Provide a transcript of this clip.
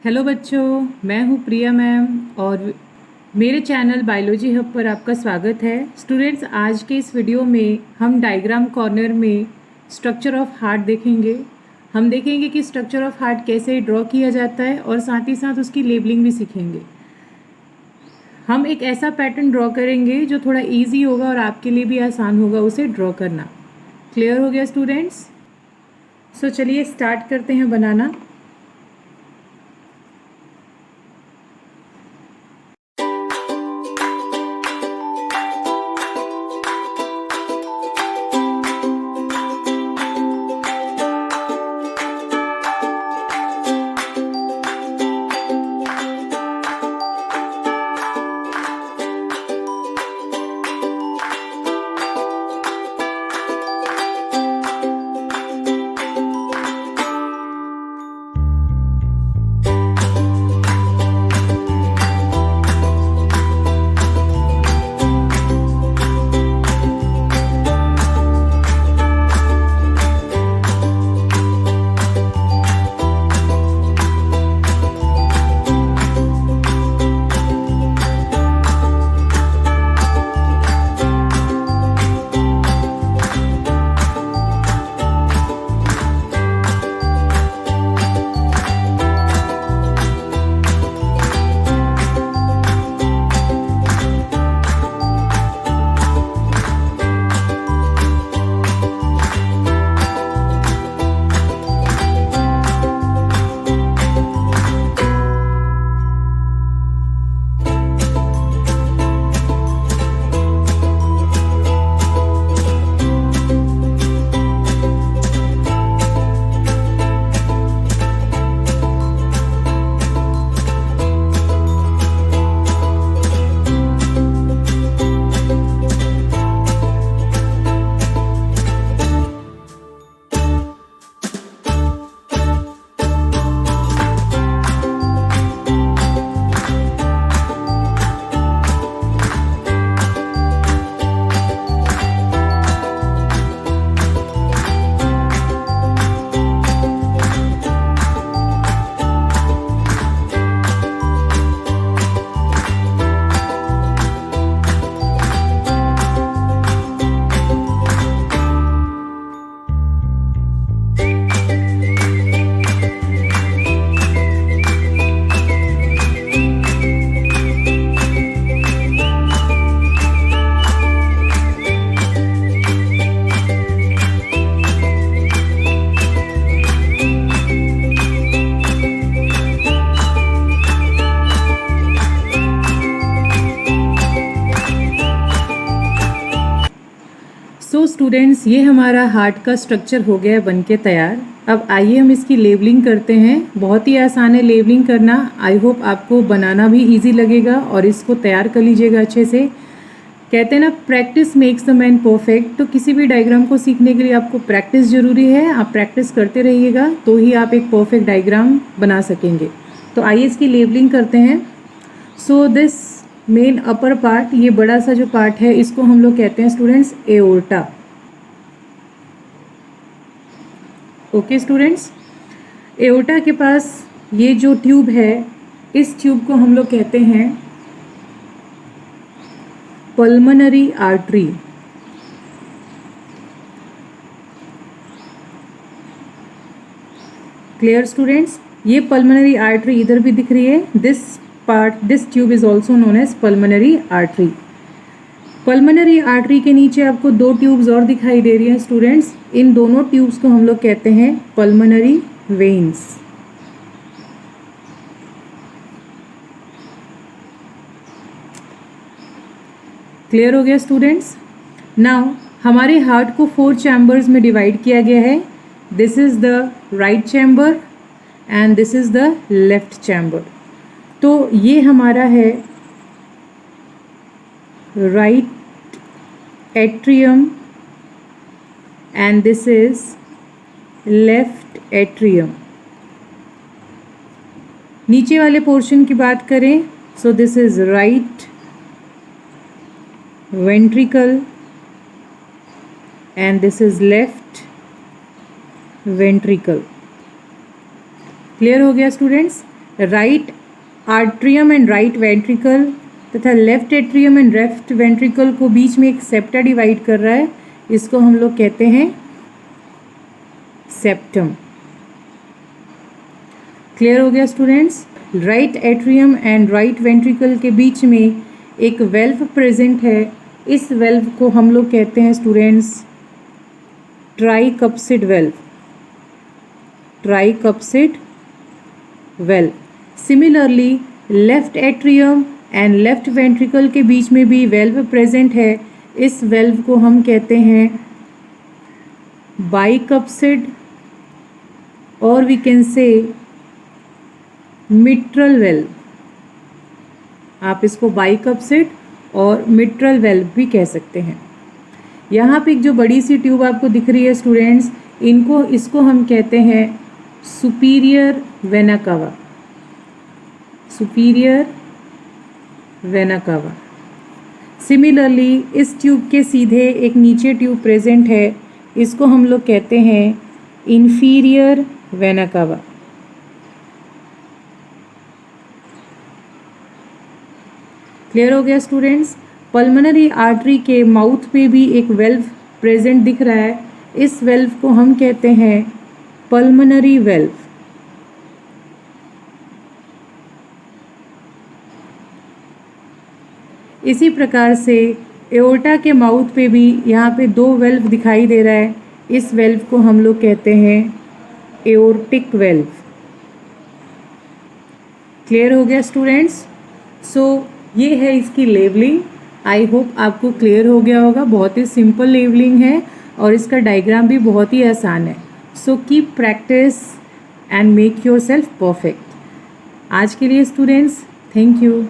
Hello बच्चों, मैं हूँ प्रिया मैम और मेरे चैनल बायोलॉजी हब पर आपका स्वागत है। स्टूडेंट्स, आज के इस वीडियो में हम डायग्राम कॉर्नर में स्ट्रक्चर ऑफ हार्ट देखेंगे। हम देखेंगे कि स्ट्रक्चर ऑफ हार्ट कैसे ड्रॉ किया जाता है और साथ ही साथ उसकी लेबलिंग भी सीखेंगे। हम एक ऐसा पैटर्न ड्रॉ करेंगे जो थोड़ा ईजी होगा और आपके लिए भी आसान होगा उसे ड्रॉ करना। क्लियर हो गया स्टूडेंट्स? सो चलिए स्टार्ट करते हैं बनाना। सो स्टूडेंट्स, ये हमारा हार्ट का स्ट्रक्चर हो गया बन के तैयार। अब आइए हम इसकी लेबलिंग करते हैं। बहुत ही आसान है लेबलिंग करना। आई होप आपको बनाना भी इजी लगेगा और इसको तैयार कर लीजिएगा अच्छे से। कहते हैं ना, practice makes the man perfect. तो किसी भी डायग्राम को सीखने के लिए आपको प्रैक्टिस ज़रूरी है। आप प्रैक्टिस करते रहिएगा तो ही आप एक परफेक्ट डायग्राम बना सकेंगे। तो आइए इसकी लेबलिंग करते हैं। So this main upper part, ये बड़ा सा जो पार्ट है, इसको हम लोग कहते हैं students aorta. Okay students, aorta के पास ये जो ट्यूब है, इस ट्यूब को हम लोग कहते हैं पल्मोनरी आर्टरी। Clear students? ये पल्मोनरी आर्टरी इधर भी दिख रही है। This tube is also known as pulmonary artery. Pulmonary artery के नीचे आपको दो ट्यूब्स और दिखाई दे रही हैं स्टूडेंट्स। इन दोनों ट्यूब्स को हम लोग कहते हैं पल्मोनरी वेन्स। क्लियर हो गया स्टूडेंट्स? नाउ हमारे हार्ट को 4 चैम्बर्स में डिवाइड किया गया है। This is the right chamber and this is the left chamber. तो ये हमारा है right atrium and this is left atrium. नीचे वाले पोर्शन की बात करें, so this is right ventricle and this is left ventricle. Clear हो गया students? Right atrium and right ventricle तथा left atrium and left ventricle को बीच में एक सेप्टा डिवाइड कर रहा है, इसको हम लोग कहते हैं सेप्टम। क्लियर हो गया students? Right atrium and right ventricle के बीच में एक वेल्व प्रेजेंट है, इस वेल्व को हम लोग कहते हैं students tricuspid valve, tricuspid valve. Similarly left atrium and left ventricle के बीच में भी वेल्व प्रेजेंट है, इस वेल्व को हम कहते हैं बाइकप्सिड और we can say mitral valve. आप इसको बाइकप्सिड और मिट्रल वेल्व भी कह सकते हैं। यहाँ पे एक जो बड़ी सी ट्यूब आपको दिख रही है स्टूडेंट्स, इसको हम कहते हैं superior vena cava, superior vena cava. Similarly इस ट्यूब के सीधे एक नीचे ट्यूब प्रेजेंट है, इसको हम लोग कहते हैं इंफीरियर वेना कावा। क्लियर हो गया स्टूडेंट्स? पल्मोनरी आर्टरी के माउथ पे भी एक वेल्व प्रेजेंट दिख रहा है, इस वेल्व को हम कहते हैं पल्मोनरी वेल्व। इसी प्रकार से एओर्टा के माउथ पे भी यहाँ पे दो वेल्व दिखाई दे रहा है, इस वेल्व को हम लोग कहते हैं एओर्टिक वेल्व। क्लियर हो गया स्टूडेंट्स? सो ये है इसकी लेवलिंग। आई होप आपको क्लियर हो गया होगा। बहुत ही सिंपल लेवलिंग है और इसका डायग्राम भी बहुत ही आसान है। So keep practice and make your self perfect. आज के लिए स्टूडेंट्स थैंक यू।